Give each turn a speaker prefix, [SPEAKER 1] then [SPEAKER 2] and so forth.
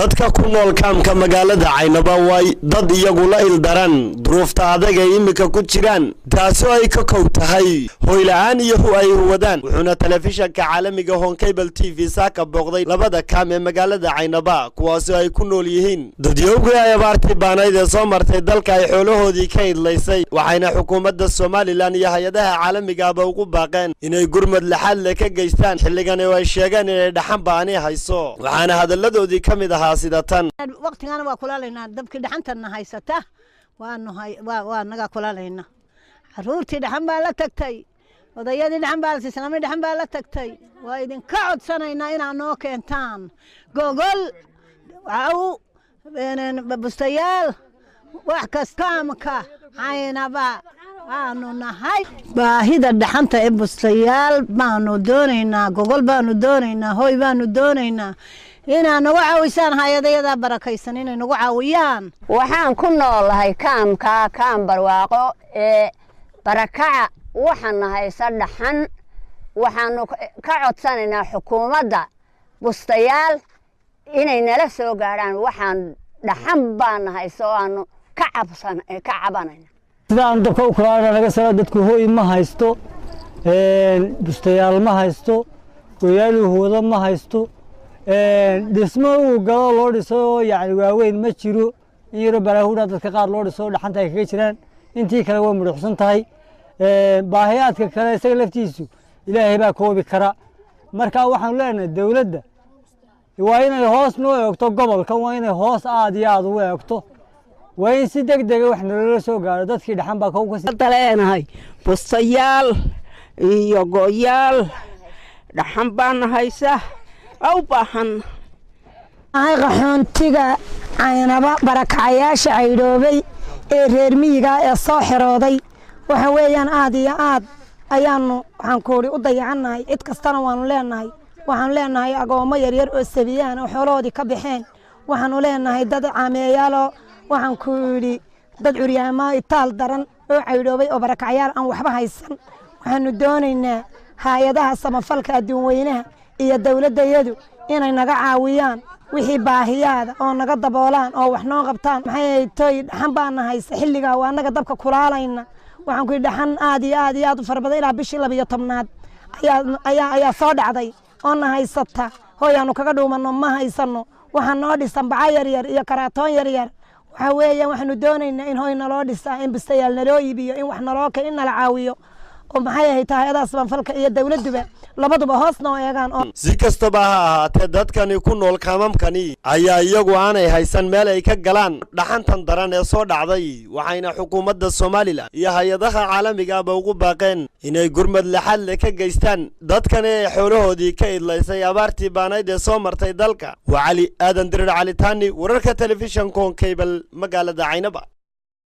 [SPEAKER 1] dadka ku nool kaamka magaalada Caynaba way dad iyagu la ildaran duruufta adag ay imika ku jiraan taasoo ay ka kow tahay hoylaan iyo ay wadaan wuxuuna telefishanka caalamiga Hon Cable TV saaka booqday labada kaam ee magaalada Caynaba kuwaas oo ay ku nool yihiin dadyowga ay abaartii baanayd ee soo martay dalka ay xoolahoodii ka idlaysay waxayna xukuumadda Soomaaliland iyo hay'adaha caalamiga ah ugu baaqeen inay gurmad laxad leh ka geystaan xilligan ay sheegeen inay dhaxan baani hayso waxaana hadaladoodii kamid ahaa sidatan
[SPEAKER 2] waqtigan waa kulaalayna dabkii dhaxantana haysata waa naga kulaalayna caruurtii dhaxan baa la tagtay odayadii dhaxan baa islaamii dhaxan baa la tagtay waa idin ka codsanaynaa inaad noo keentaan gogol bustayaal wax kasta amka Caynaba aanu nahay baahida dhaxanta ee bustayaal baanu doonaynaa gogol baanu doonaynaa hoy baanu doonaynaa inaan nagu caawisaan hay'adaha barakaysan inay nagu caawiyaan
[SPEAKER 3] waxaan ku noolahay kaam barwaaqo ee barakaca waxaan nahay sadhaxan waxaanu ka codsanaynaa xukuumadda bustayaal inay nala soo gaaraan waxaan dhaxan baan nahay soo aanu ka cabanayna
[SPEAKER 4] sidaan dadka u kala naga soo dadku hooy ma haysto bustayaal ma haysto goyaaluhooda ma haysto dhismo uu galo loo dhiso yaani waaweyn ma jiro in yar baraahuna dadka qaar loo dhiso dhaxanta ay kaga jiraan intii kale way muruxsan tahay baahiyaadka kale isaga laftiisu ilaahay baa koobi kara marka waxaan leenahay dawladda waa inay hoos noo eegto gobolka waa inay hoos aad iyo aad u eegto waa in si degdeg ah wax nolol soo gaaro dadkii dhaxan baa ka
[SPEAKER 5] daleenahay bustayaal iyo gooyaal dhaxan baan haysa aw baahan
[SPEAKER 2] ay qaxoontiga Caynaba barakacayaasha Caydoobay ee reer miyiga ee soo xirooday waxa weeyaan aad iyo aad ayaanu waxaan koori u dayacanahay cid kastana waanu leenahay agoomo yar yar oo sabiyaan oo xooloodii ka baxeen waxaanu leenahay dad caameeyaalo waxaan ku yiri dad curyaamo itaal daran oo Caydoobay oo barakacayaal aan waxba haysan waxaanu doonaynaa hay'adaha samafalka adduunweynaha iyo dawladayadu inay naga caawiyaan wixii baahiyaada oo naga daboolaan oo wax noo qabtaan maxay toy dhaxan baan haysa xilliga waa naga dabka kulaalayna waxaan ku dhaxan aad iyo aad u farbaday ilaa bishii 12aad ayaa soo dhacday oo na haysata hooyaanu kaga dhuumano ma haysano waxaan noo dhisan bacay yar iyo karaatoon yar waxa weeyaan waxaanu doonaynaa in hooy naloo dhisaa in bistayaal naloo iibiyo in wax naloo ka in nala caawiyo oo maxay ahayd hay'adaha samafalka iyo dawladduba labaduba hoos noo eegaan oo
[SPEAKER 1] si kastaba ha ahaatee dadkani ku nool kaamamkani ayaa iyagu aanay haysan meel ay ka galaan dhaxantan daran ee soo dhacday waxayna xukuumadda Soomaaliland iyo hay'adaha caalamiga ah ugu baaqeen inay gurmad laxad leh ka geystaan dadkani ee xoolahoodii ka idlaysay abaartii baanayd ee soo martay dalka waa Cali Aadan Dirir Cali Taani wararka telefishanka Hon Cable magaalada Caynaba.